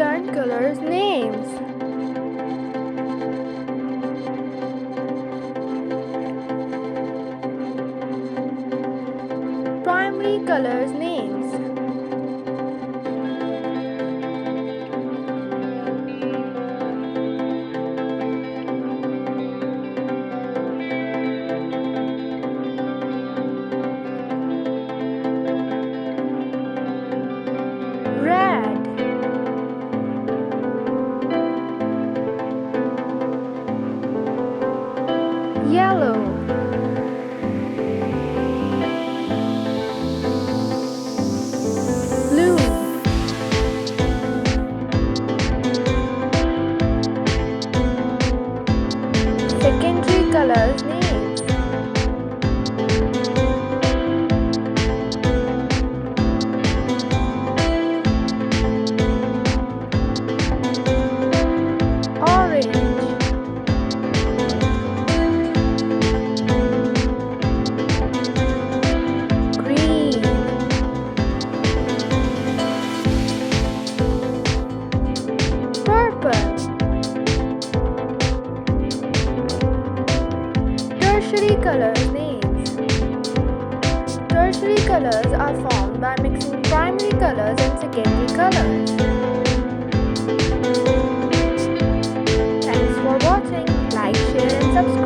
learn colors names. Primary colors names. Red, yellow, blue, secondary colors names. Orange, green, purple. Tertiary colors names. Tertiary colors are formed by mixing primary colors and secondary colors. Thanks for watching. Like, share and subscribe.